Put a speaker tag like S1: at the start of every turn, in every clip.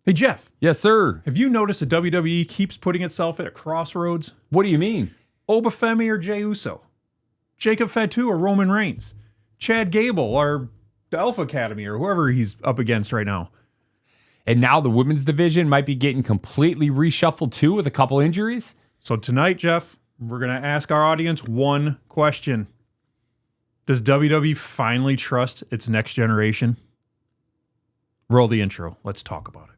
S1: Hey, Jeff.
S2: Yes, sir.
S1: Have you noticed that WWE keeps putting itself at a crossroads?
S2: What do you mean?
S1: Oba Femi or Jey Uso? Jacob Fatu or Roman Reigns? Chad Gable or the Alpha Academy or whoever he's up against right now?
S2: And now the women's division might be getting completely reshuffled too with a couple injuries?
S1: So tonight, Jeff, we're going to ask our audience one question. Does WWE finally trust its next generation? Roll the intro. Let's talk about it.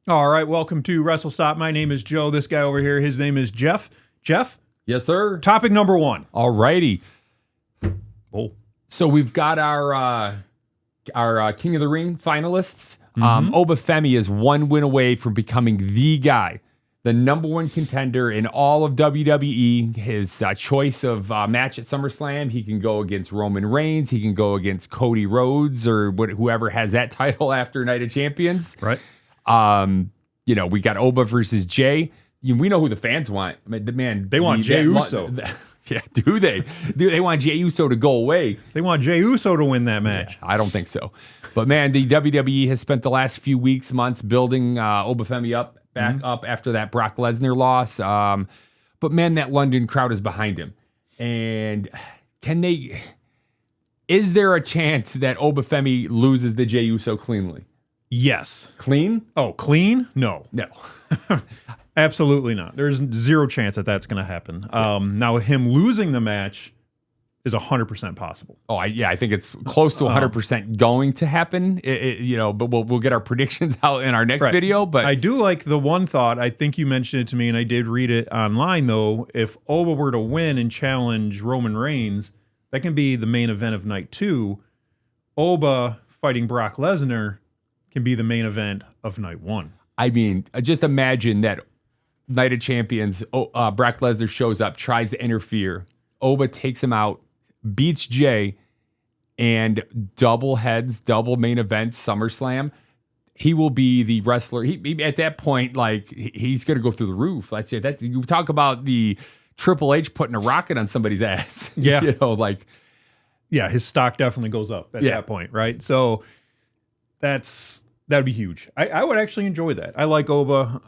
S1: All right, welcome to Wrestle Stop. My name is Joe. This guy over here, his name is Jeff. Jeff?
S2: Yes, sir.
S1: Topic number one.
S2: All righty.
S1: Oh.
S2: So we've got our King of the Ring finalists. Oba Femi is one win away from becoming the guy, the number one contender in all of WWE. His choice of match at SummerSlam, he can go against Roman Reigns. He can go against Cody Rhodes or whoever has that title after Night of Champions.
S1: Right.
S2: We got Oba versus Jey. We know who the fans want. I mean,
S1: they want Jey Uso.
S2: Yeah, do they? They want Jey Uso to go away.
S1: They want Jey Uso to win that match.
S2: Yeah, I don't think so. But man, the WWE has spent the last few weeks, months building Oba Femi back up after that Brock Lesnar loss. But man, that London crowd is behind him. And is there a chance that Oba Femi loses the Jey Uso cleanly?
S1: Yes.
S2: Clean?
S1: Oh, clean? No.
S2: No.
S1: Absolutely not. There's zero chance that that's going to happen. Now, him losing the match is 100% possible.
S2: Oh, I think it's close to 100% going to happen. But we'll get our predictions out in our next video. But
S1: I do like the one thought. I think you mentioned it to me, and I did read it online, though. If Oba were to win and challenge Roman Reigns, that can be the main event of night 2. Oba fighting Brock Lesnar can be the main event of night 1.
S2: I mean, just imagine that Night of Champions, Brock Lesnar shows up, tries to interfere. Oba takes him out, beats Jey, and double main event SummerSlam. He will be the wrestler. He at that point, he's going to go through the roof. Let's say that you talk about the Triple H putting a rocket on somebody's ass.
S1: Yeah,
S2: yeah,
S1: his stock definitely goes up at that point, right? So that'd be huge. I would actually enjoy that. I like Oba.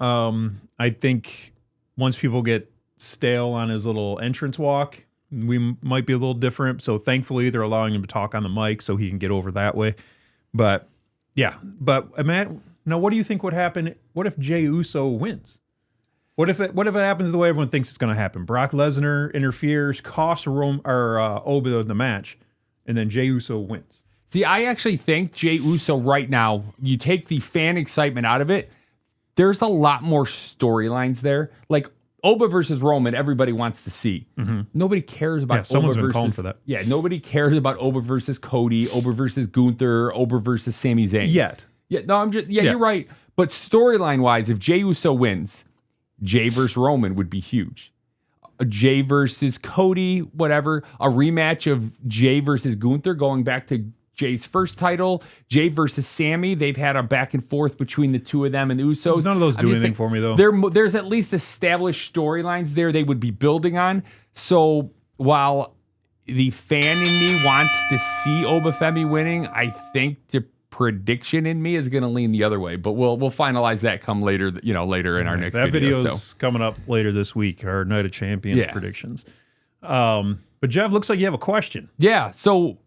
S1: I think once people get stale on his little entrance walk, we might be a little different. So thankfully, they're allowing him to talk on the mic so he can get over that way. But yeah, Matt, now what do you think would happen? What if Jey Uso wins? What if it happens the way everyone thinks it's going to happen? Brock Lesnar interferes, costs Oba the match, and then Jey Uso wins.
S2: See, I actually think Jey Uso right now, you take the fan excitement out of it, there's a lot more storylines there. Like Oba versus Roman, everybody wants to see. Mm-hmm. Nobody cares about Oba versus...
S1: calling for that.
S2: Yeah, nobody cares about Oba versus Cody, Oba versus Gunther, Oba versus Sami Zayn.
S1: Yet.
S2: Yeah, no, you're right. But storyline-wise, if Jey Uso wins, Jey versus Roman would be huge. Jey versus Cody, whatever. A rematch of Jey versus Gunther going back to Jey's first title, Jey versus Sami. They've had a back and forth between the two of them and the Usos.
S1: None of those do anything for me, though.
S2: There's at least established storylines there they would be building on. So while the fan in me wants to see Oba Femi winning, I think the prediction in me is going to lean the other way. But we'll finalize that come later. Later in our next video.
S1: That video's coming up later this week. Our Night of Champions predictions. But Jeff, looks like you have a question.
S2: Yeah. So.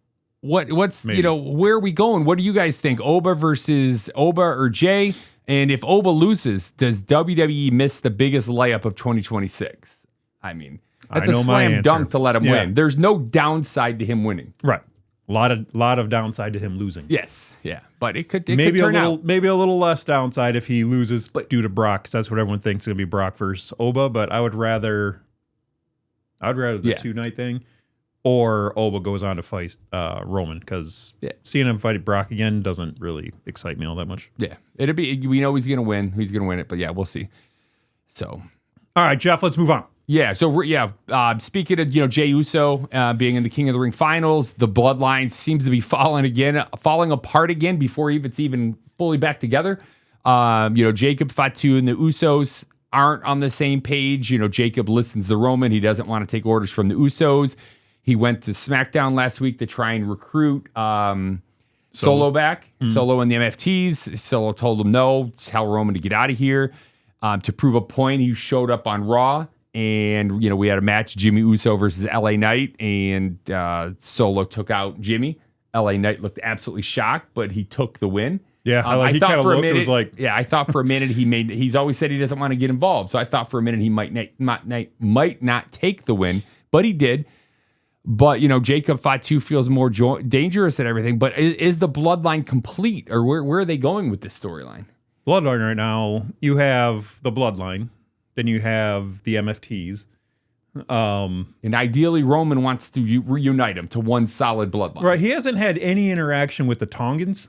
S2: What's Maybe. Where are we going? What do you guys think? Oba or Jey? And if Oba loses, does WWE miss the biggest layup of 2026? I mean, that's a slam dunk to let him win. There's no downside to him winning.
S1: Right. A lot of downside to him losing.
S2: Yes. Yeah. But it could
S1: maybe
S2: turn out.
S1: Maybe a little less downside if he loses due to Brock, because that's what everyone thinks is going to be Brock versus Oba. But I would rather the 2-night thing. Or Oba goes on to fight Roman, because seeing him fight Brock again doesn't really excite me all that much.
S2: Yeah, we know he's going to win. He's going to win it, but yeah, we'll see. So,
S1: all right, Jeff, let's move on.
S2: Yeah, so speaking of Jey Uso being in the King of the Ring finals, the Bloodline seems to be falling apart again before it's even fully back together. Jacob Fatu and the Usos aren't on the same page. Jacob listens to Roman. He doesn't want to take orders from the Usos. He went to SmackDown last week to try and recruit Solo back. Solo and the MFTs. Solo told him no, tell Roman to get out of here. To prove a point, he showed up on Raw, and we had a match, Jimmy Uso versus LA Knight, and Solo took out Jimmy. LA Knight looked absolutely shocked, but he took the win.
S1: Yeah, I thought for a minute, it was like,
S2: I thought for a minute he's always said he doesn't want to get involved. So I thought for a minute he might not take the win, but he did. But Jacob Fatu feels more dangerous and everything. But is the bloodline complete, or where are they going with this storyline?
S1: Bloodline right now, you have the bloodline, then you have the MFTs.
S2: And ideally, Roman wants to reunite them to one solid bloodline.
S1: Right, he hasn't had any interaction with the Tongans,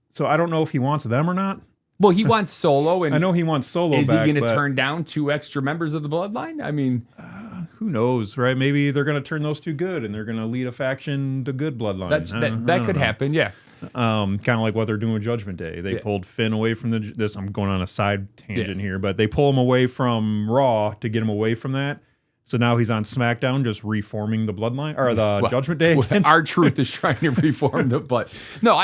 S1: so I don't know if he wants them or not.
S2: Well, he wants Solo, and
S1: I know he wants Solo.
S2: Is
S1: back,
S2: he going to turn down 2 extra members of the bloodline? I mean,
S1: who knows, right? Maybe they're going to turn those 2 good, and they're going to lead a faction to good bloodline.
S2: That could happen, yeah.
S1: Kind of like what they're doing with Judgment Day. They pulled Finn away from this. I'm going on a side tangent here, but they pull him away from Raw to get him away from that. So now he's on SmackDown, just reforming the bloodline or the Judgment Day.
S2: R-Truth is trying to reform the blood. No,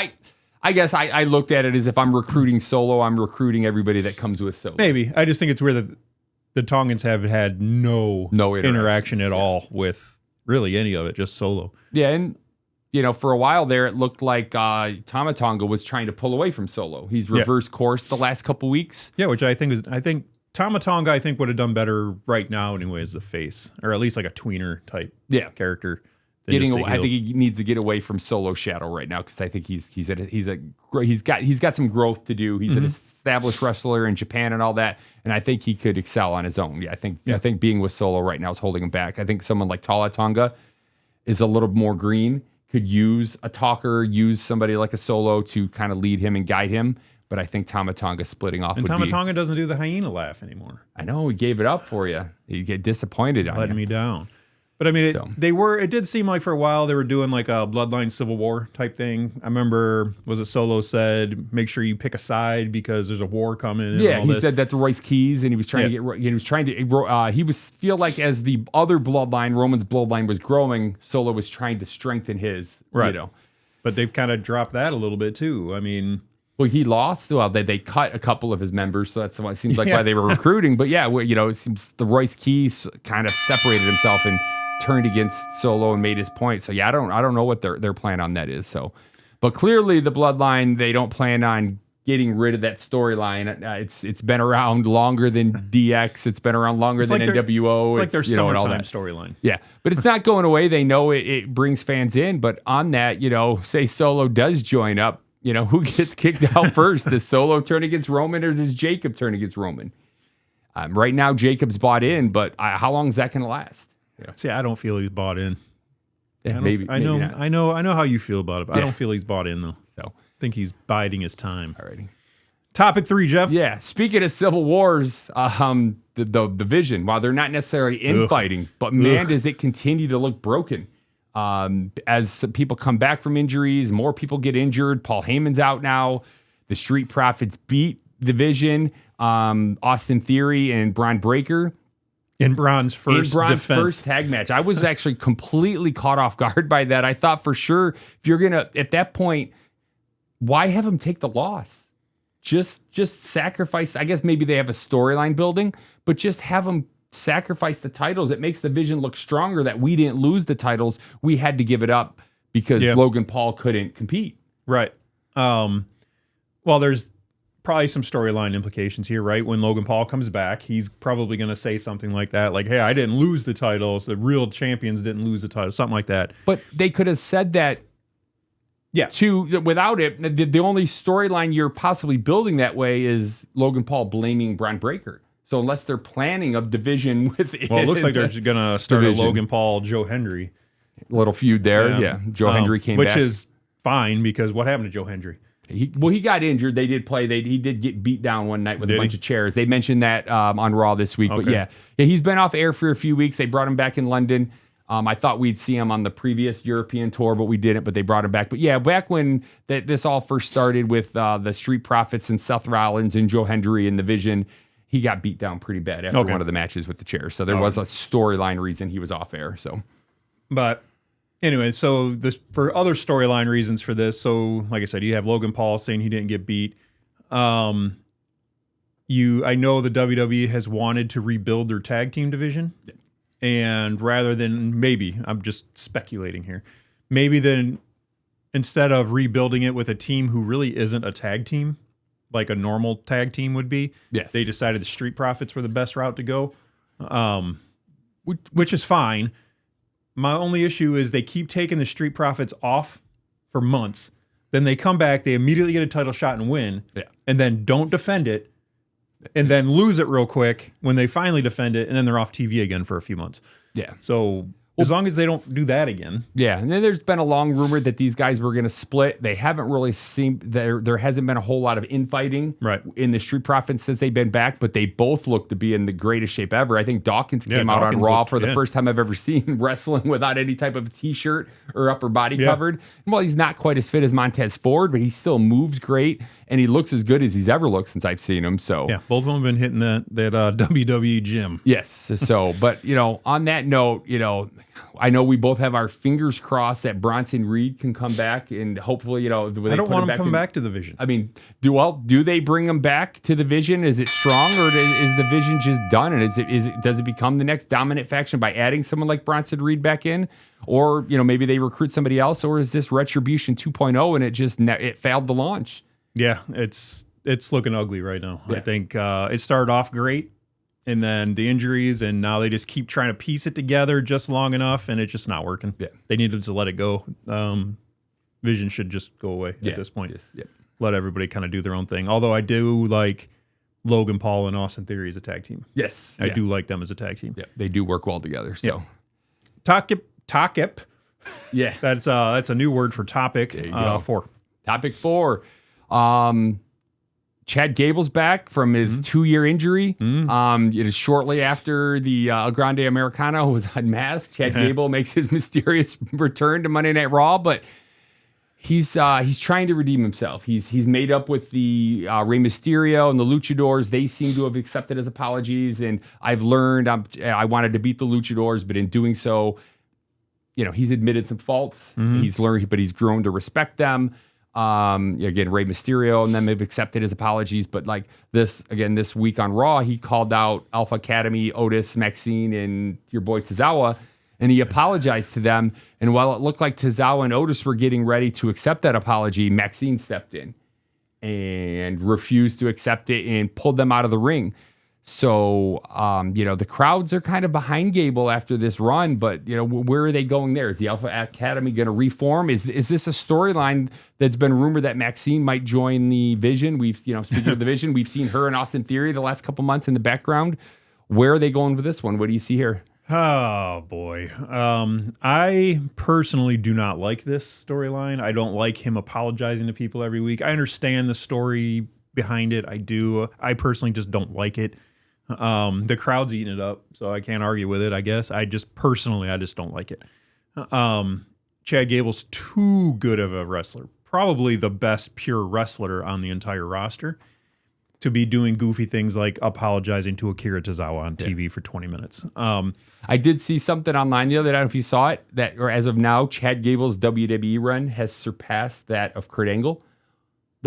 S2: I guess I looked at it as if I'm recruiting Solo, I'm recruiting everybody that comes with Solo.
S1: Maybe. I just think it's weird that the Tongans have had no interaction at all with really any of it, just Solo.
S2: Yeah, and for a while there, it looked like Tama Tonga was trying to pull away from Solo. He's reversed course the last couple weeks.
S1: Yeah, which I think Tama Tonga would have done better right now anyway as the face, or at least like a tweener type character.
S2: I think he needs to get away from Solo Shadow right now, because I think he's got some growth to do. He's an established wrestler in Japan and all that, and I think he could excel on his own. Yeah, I think being with Solo right now is holding him back. I think someone like Tala Tonga is a little more green, could use a talker, use somebody like a Solo to kind of lead him and guide him. But I think Tama Tonga splitting off. And Tama
S1: Tonga doesn't do the hyena laugh anymore.
S2: I know, he gave it up for you. You get disappointed on
S1: letting me down. But I mean, it did seem like for a while they were doing like a Bloodline Civil War type thing. I remember, Solo said, make sure you pick a side because there's a war coming.
S2: Yeah, he said that to Royce Keys, and he was trying he was feel like as the other bloodline, Roman's bloodline was growing, Solo was trying to strengthen his,
S1: right. But they've kind of dropped that a little bit too. I mean,
S2: well, he lost. Well, they cut a couple of his members, so that's what it seems like why they were recruiting. But yeah, it seems the Royce Keys kind of separated himself and turned against Solo and made his point. So yeah, I don't know what their plan on that is. So, but clearly the bloodline, they don't plan on getting rid of that storyline. It's been around longer than DX. It's been around longer than NWO.
S1: It's like their summertime storyline.
S2: Yeah, but it's not going away. They know it brings fans in. But on that, say Solo does join up, who gets kicked out first? Does Solo turn against Roman, or does Jacob turn against Roman? Right now, Jacob's bought in, but how long is that going to last?
S1: Yeah. See, I don't feel he's bought in.
S2: Yeah,
S1: I know how you feel about it, but I don't feel he's bought in though. So I think he's biding his time.
S2: Alrighty.
S1: Topic 3, Jeff.
S2: Yeah. Speaking of Civil Wars, the Vision, while they're not necessarily infighting, but man, does it continue to look broken. As people come back from injuries, more people get injured. Paul Heyman's out now. The Street Profits beat the Vision. Austin Theory and Braun Breaker.
S1: In Braun's first
S2: tag match. I was actually completely caught off guard by that. I thought for sure, if you're going to, at that point, why have him take the loss? Just sacrifice. I guess maybe they have a storyline building, but just have him sacrifice the titles. It makes the Vision look stronger that we didn't lose the titles. We had to give it up because Logan Paul couldn't compete.
S1: Right. Well, there's probably some storyline implications here, right? When Logan Paul comes back, he's probably going to say something like that, like, hey, I didn't lose the titles. The real champions didn't lose the titles, something like that.
S2: But they could have said that without it. The only storyline you're possibly building that way is Logan Paul blaming Braun Breaker. So unless they're planning a division within,
S1: well, it looks like they're going to start a Logan Paul, Joe Hendry.
S2: Little feud there. Yeah. Joe Hendry came back.
S1: Which is fine because what happened to Joe Hendry?
S2: He got injured. They did play. He did get beat down one night with a bunch of chairs. They mentioned that on Raw this week. Okay. But yeah, he's been off air for a few weeks. They brought him back in London. I thought we'd see him on the previous European tour, but we didn't. But they brought him back. But yeah, back when this all first started with the Street Profits and Seth Rollins and Joe Hendry and the Vision, he got beat down pretty bad after one of the matches with the chairs. So there was a storyline reason he was off air. So,
S1: but anyway, so for other storyline reasons for this, so like I said, you have Logan Paul saying he didn't get beat. I know the WWE has wanted to rebuild their tag team division, and rather than I'm just speculating here, maybe then instead of rebuilding it with a team who really isn't a tag team, like a normal tag team would be, they decided the Street Profits were the best route to go, which is fine. My only issue is they keep taking the Street Profits off for months. Then they come back, they immediately get a title shot and win, and then don't defend it, and then lose it real quick when they finally defend it, and then they're off TV again for a few months. Yeah. So as long as they don't do that again.
S2: Yeah, and then there's been a long rumor that these guys were going to split. They haven't really seen, there hasn't been a whole lot of infighting in the Street Profits since they've been back, but they both look to be in the greatest shape ever. I think Dawkins came out on Raw for the first time I've ever seen wrestling without any type of t-shirt or upper body covered. Well, he's not quite as fit as Montez Ford, but he still moves great, and he looks as good as he's ever looked since I've seen him. So
S1: yeah, both of them have been hitting that WWE gym.
S2: Yes. So, but on that note, I know we both have our fingers crossed that Bronson Reed can come back, and hopefully, I
S1: don't want him to come back to the Vision.
S2: I mean, do they bring him back to the Vision? Is it strong, or is the Vision just done? And does it become the next dominant faction by adding someone like Bronson Reed back in, or maybe they recruit somebody else, or is this Retribution 2.0 and it failed the launch?
S1: Yeah, it's looking ugly right now. Yeah. I think it started off great. And then the injuries, and now they just keep trying to piece it together just long enough, and it's just not working. Yeah. They needed to let it go. Vision should just go away at this point. Let everybody kind of do their own thing. Although I do like Logan Paul and Austin Theory as a tag team.
S2: Yes.
S1: I do like them as a tag team.
S2: Yeah. They do work well together. So
S1: Takip.
S2: Yeah.
S1: That's a new word for topic 4.
S2: Topic 4. Chad Gable's back from his 2-year injury. Shortly after the El Grande Americano was unmasked, Chad Gable makes his mysterious return to Monday Night Raw, but he's trying to redeem himself. He's made up with the Rey Mysterio and the Luchadors. They seem to have accepted his apologies, and I've learned I wanted to beat the Luchadors, but in doing so, he's admitted some faults. He's learned, but he's grown to respect them. Again, Rey Mysterio and them have accepted his apologies, but this week on Raw, he called out Alpha Academy, Otis, Maxine, and your boy Tozawa, and he apologized to them. And while it looked like Tozawa and Otis were getting ready to accept that apology, Maxine stepped in and refused to accept it and pulled them out of the ring. So, the crowds are kind of behind Gable after this run, but, where are they going there? Is the Alpha Academy going to reform? Is this a storyline that's been rumored that Maxine might join the Vision? Speaking of the Vision, we've seen her and Austin Theory the last couple months in the background. Where are they going with this one? What do you see here?
S1: Oh, boy. I personally do not like this storyline. I don't like him apologizing to people every week. I understand the story behind it. I do. I personally just don't like it. The crowd's eating it up, so I can't argue with it, I guess. I just don't like it. Chad Gable's too good of a wrestler, probably the best pure wrestler on the entire roster, to be doing goofy things like apologizing to Akira Tozawa on TV for 20 minutes.
S2: I did see something online the other day, I don't know if you saw it, or as of now, Chad Gable's WWE run has surpassed that of Kurt Angle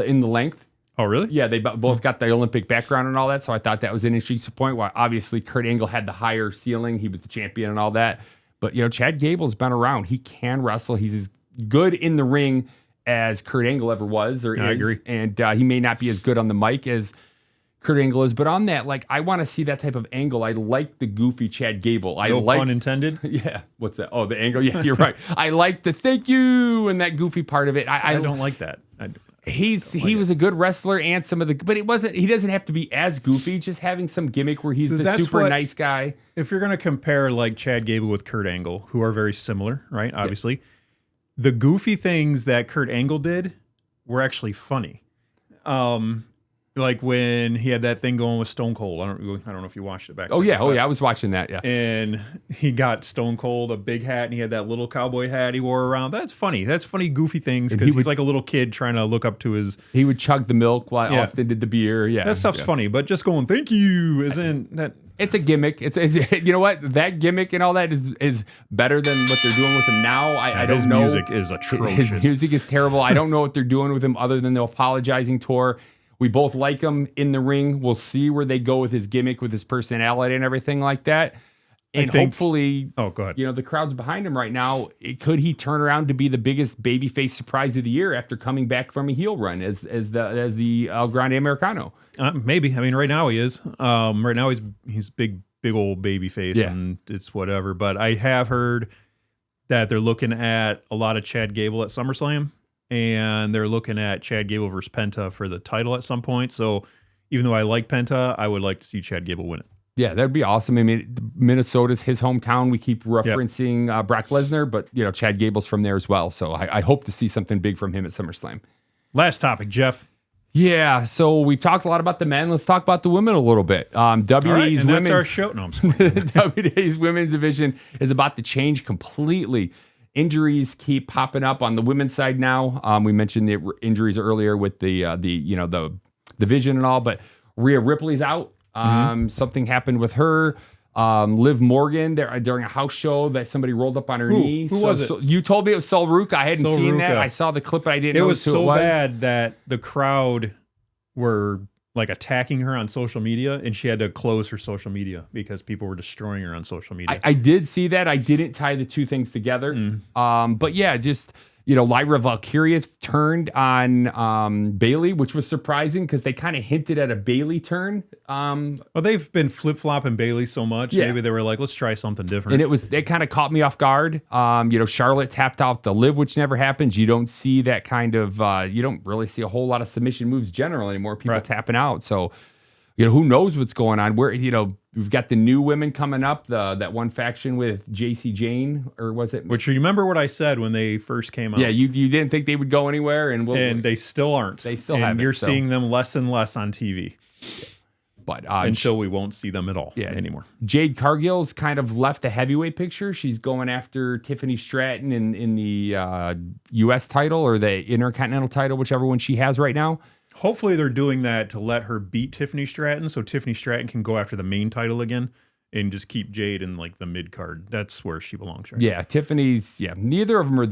S2: in the length.
S1: Oh, really?
S2: Yeah, they both got the Olympic background and all that, so I thought that was an interesting point. Why obviously Kurt Angle had the higher ceiling, he was the champion and all that. But Chad Gable's been around. He can wrestle. He's as good in the ring as Kurt Angle ever was, or is. I agree. And he may not be as good on the mic as Kurt Angle is, but on that, I want to see that type of angle. I like the goofy Chad Gable.
S1: No pun intended.
S2: Yeah. What's that? Oh, the angle. Yeah, you're right. I like the thank you and that goofy part of it.
S1: I don't like that.
S2: He was a good wrestler, and but it wasn't. He doesn't have to be as goofy. Just having some gimmick where he's the super nice guy.
S1: If you're gonna compare Chad Gable with Kurt Angle, who are very similar, right? Obviously, the goofy things that Kurt Angle did were actually funny. Like when he had that thing going with Stone Cold. I don't know if you watched it back then.
S2: Yeah, I was watching that, yeah.
S1: And he got Stone Cold a big hat, and he had that little cowboy hat he wore around. That's funny. That's funny, goofy things, because he's like a little kid trying to look up to his...
S2: He would chug the milk while Austin did the beer, yeah.
S1: That stuff's funny, but just going, thank you, isn't that...
S2: It's a gimmick. It's you know what? That gimmick and all that is better than what they're doing with him now. I don't know.
S1: His music is atrocious.
S2: His music is terrible. I don't know what they're doing with him other than the apologizing tour. We both like him in the ring. We'll see where they go with his gimmick, with his personality and everything like that. And hopefully,
S1: go ahead.
S2: The crowd's behind him right now. Could he turn around to be the biggest babyface surprise of the year after coming back from a heel run as the El Grande Americano?
S1: Maybe. I mean, right now he is. Right now he's big old babyface, and it's whatever. But I have heard that they're looking at a lot of Chad Gable at SummerSlam, and they're looking at Chad Gable versus Penta for the title at some point. So even though I like Penta, I would like to see Chad Gable win it.
S2: Yeah, that'd be awesome. I mean, Minnesota's his hometown. We keep referencing Brock Lesnar, but Chad Gable's from there as well. So I hope to see something big from him at SummerSlam.
S1: Last topic, Jeff.
S2: Yeah, so we've talked a lot about the men. Let's talk about the women a little bit. WWE's
S1: Women. That's our show. No, I'm sorry.
S2: WWE's women's division is about to change completely. Injuries keep popping up on the women's side now. We mentioned the injuries earlier with the division and all, but Rhea Ripley's out. Something happened with her. Liv Morgan there during a house show that somebody rolled up on her knee.
S1: Who was it?
S2: So you told me it was Sol Ruca. I hadn't seen that. I saw the clip, but I didn't know who it was.
S1: It was so bad that the crowd were like attacking her on social media, and she had to close her social media because people were destroying her on social media.
S2: I did see that. I didn't tie the two things together. But yeah, just Lyra Valkyria turned on Bailey, which was surprising because they kind of hinted at a Bailey turn.
S1: Well, they've been flip-flopping Bailey so much. Yeah. Maybe they were like, let's try something different.
S2: And it kind of caught me off guard. Charlotte tapped out the Liv, which never happens. You don't see that kind of, you don't really see a whole lot of submission moves generally anymore. People tapping out. So, who knows what's going on? Where, we've got the new women coming up, that one faction with JC Jane, or was it?
S1: Which, remember what I said when they first came out?
S2: Yeah, you didn't think they would go anywhere, and
S1: they still aren't.
S2: They still haven't.
S1: You're seeing them less and less on TV.
S2: But
S1: until we won't see them at all anymore.
S2: Jade Cargill's kind of left the heavyweight picture. She's going after Tiffany Stratton in the U.S. title or the Intercontinental title, whichever one she has right now.
S1: Hopefully they're doing that to let her beat Tiffany Stratton so Tiffany Stratton can go after the main title again and just keep Jade in like the mid card. That's where she belongs right now.
S2: Tiffany's, neither of them are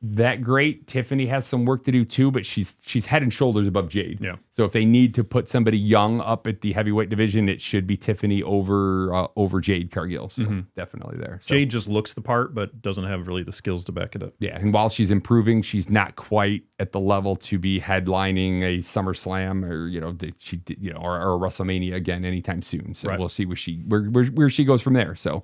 S2: that great. Tiffany has some work to do too, but she's head and shoulders above Jade.
S1: Yeah.
S2: So if they need to put somebody young up at the heavyweight division, it should be Tiffany over Jade Cargill. So definitely there. So,
S1: Jade just looks the part, but doesn't have really the skills to back it up.
S2: Yeah, and while she's improving, she's not quite at the level to be headlining a SummerSlam or or a WrestleMania again anytime soon. So we'll see where she goes from there. So.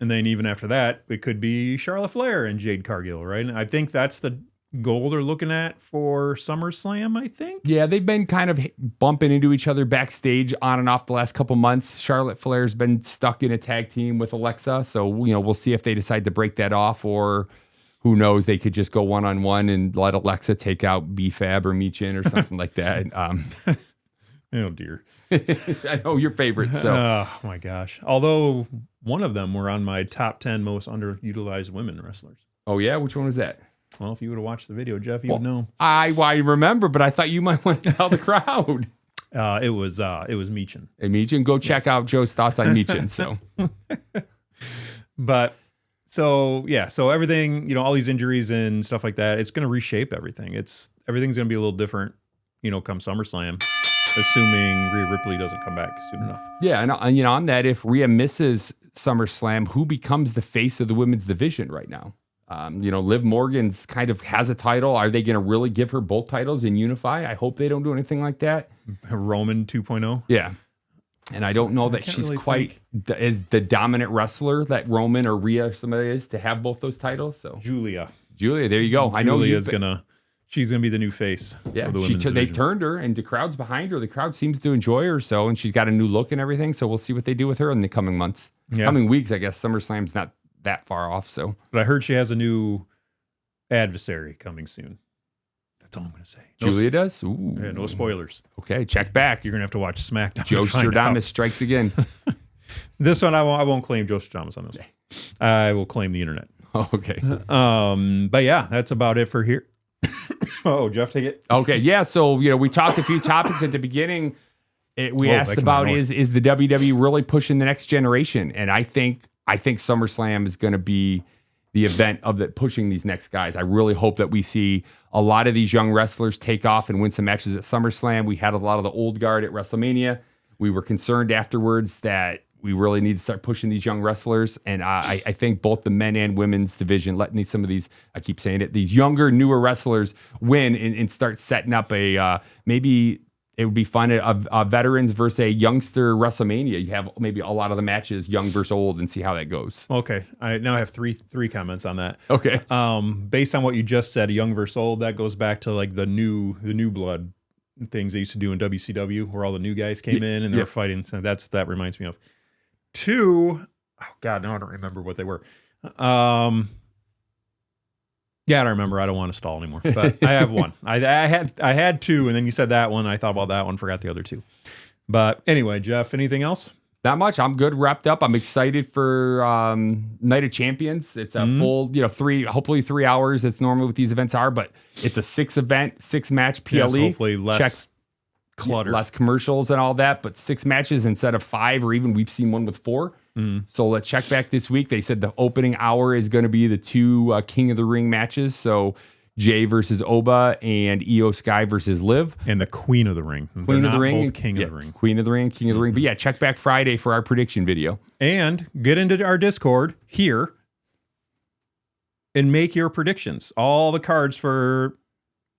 S1: And then even after that, it could be Charlotte Flair and Jade Cargill, right? And I think that's the goal they're looking at for SummerSlam, I think.
S2: Yeah, they've been kind of bumping into each other backstage on and off the last couple months. Charlotte Flair's been stuck in a tag team with Alexa. So, we'll see if they decide to break that off, or who knows, they could just go one-on-one and let Alexa take out B-Fab or Michin or something like that.
S1: Oh, dear.
S2: I know your favorite. So.
S1: Oh, my gosh. Although one of them were on my top 10 most underutilized women wrestlers.
S2: Oh, yeah? Which one was that?
S1: Well, if you would have watched the video, Jeff, you would know.
S2: I remember, but I thought you might want to tell the crowd.
S1: It was Michin.
S2: And Michin, go check out Joe's thoughts on Michin. So.
S1: But, so everything, all these injuries and stuff like that, it's going to reshape everything. Everything's going to be a little different, come SummerSlam. Assuming Rhea Ripley doesn't come back soon enough.
S2: Yeah, and on that, if Rhea misses SummerSlam, who becomes the face of the women's division right now? Liv Morgan's kind of has a title. Are they going to really give her both titles and unify? I hope they don't do anything like that.
S1: Roman 2.0?
S2: Yeah. And I don't know that she's really quite as the dominant wrestler that Roman or Rhea or somebody is to have both those titles. So
S1: Julia,
S2: there you go. I know
S1: she's going to be the new face.
S2: Yeah, they've turned her, and the crowd's behind her. The crowd seems to enjoy her, and she's got a new look and everything. So we'll see what they do with her in the coming months. Yeah. Coming weeks, I guess. SummerSlam's not that far off. So,
S1: but I heard she has a new adversary coming soon. That's all I'm going to say.
S2: Julia does? Ooh.
S1: Yeah, no spoilers.
S2: Okay, check back.
S1: You're going to have to watch SmackDown.
S2: Joe Stradamus strikes again.
S1: This one, I won't claim Joe Stradamus on this one. I will claim the internet.
S2: Oh, okay.
S1: But yeah, that's about it for here. Oh, Jeff, take it.
S2: Okay, yeah. So we talked a few topics at the beginning. We asked about is the WWE really pushing the next generation? And I think SummerSlam is going to be the event of pushing these next guys. I really hope that we see a lot of these young wrestlers take off and win some matches at SummerSlam. We had a lot of the old guard at WrestleMania. We were concerned afterwards that we really need to start pushing these young wrestlers. And I think both the men and women's division, letting some of these, I keep saying it, these younger, newer wrestlers win and start setting up maybe it would be fun, a veterans versus a youngster WrestleMania. You have maybe a lot of the matches young versus old and see how that goes.
S1: Okay. I now have three comments on that.
S2: Okay.
S1: Based on what you just said, young versus old, that goes back to like the new blood things they used to do in WCW where all the new guys came in and they were fighting. So that reminds me of. 2, oh God, no, I don't remember what they were. Yeah, I don't remember. I don't want to stall anymore. But I have one. I had 2, and then you said that one. I thought about that one, forgot the other 2. But anyway, Jeff, anything else?
S2: Not much. I'm good, wrapped up. I'm excited for Night of Champions. It's a full, hopefully 3 hours. It's normally what these events are, but it's a 6-match PLE.
S1: Yes, hopefully less clutter,
S2: less commercials and all that, but 6 matches instead of 5, or even we've seen one with 4. So let's check back this week. They said the opening hour is going to be the 2 King of the Ring matches. So Jey versus Oba and Io Sky versus Liv.
S1: And the Queen of the Ring.
S2: Queen of the Ring.
S1: King of the Ring.
S2: Queen of the Ring, King of the Ring. But yeah, check back Friday for our prediction video.
S1: And get into our Discord here and make your predictions. All the cards for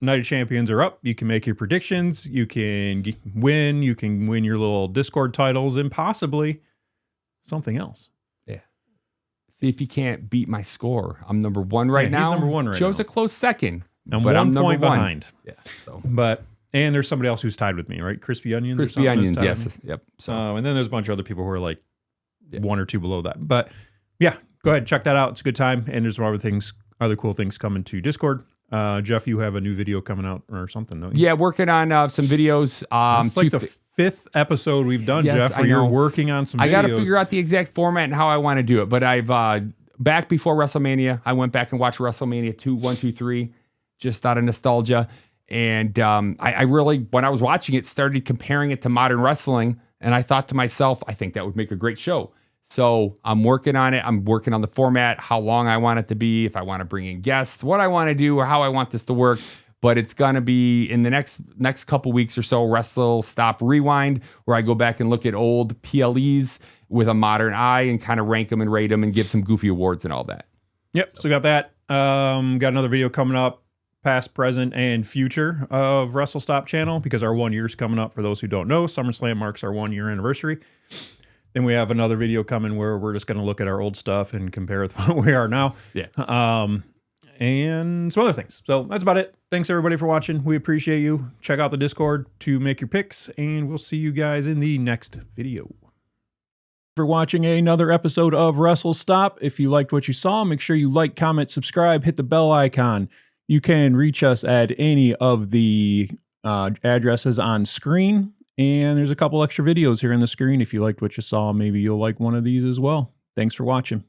S1: Night of Champions are up. You can make your predictions. You can win. You can win your little Discord titles and possibly something else.
S2: Yeah. See if you can't beat my score. I'm number 1 right now.
S1: He's number 1 right
S2: Joe's
S1: now.
S2: a close second.
S1: But I'm 1 point behind.
S2: Yeah. So.
S1: And there's somebody else who's tied with me, right? Crispy Onions.
S2: Crispy Onions, yes. Yep.
S1: So and then there's a bunch of other people who are like 1 or 2 below that. But yeah, go ahead, check that out. It's a good time. And there's other cool things coming to Discord. Jeff, you have a new video coming out or something, don't you?
S2: Yeah, working on some videos.
S1: It's like the 5th episode we've done,
S2: yes,
S1: Jeff, where you're working on some videos.
S2: I got to figure out the exact format and how I want to do it. But I've back before WrestleMania, I went back and watched WrestleMania 1, 2, 3, just out of nostalgia. And I really, when I was watching it, started comparing it to modern wrestling. And I thought to myself, I think that would make a great show. So I'm working on it. I'm working on the format, how long I want it to be, if I want to bring in guests, what I want to do, or how I want this to work. But it's going to be in the next couple weeks or so, Wrestle Stop Rewind, where I go back and look at old PLEs with a modern eye and kind of rank them and rate them and give some goofy awards and all that.
S1: Yep. So we got that. Got another video coming up, past, present, and future of Wrestle Stop channel, because our 1 year is coming up. For those who don't know, SummerSlam marks our 1 year anniversary. Then we have another video coming where we're just going to look at our old stuff and compare with what we are now.
S2: Yeah.
S1: And some other things. So that's about it. Thanks everybody for watching. We appreciate you. Check out the Discord to make your picks, and we'll see you guys in the next video. For watching another episode of Wrestle Stop. If you liked what you saw, make sure you like, comment, subscribe, hit the bell icon. You can reach us at any of the addresses on screen. And there's a couple extra videos here on the screen. If you liked what you saw, maybe you'll like one of these as well. Thanks for watching.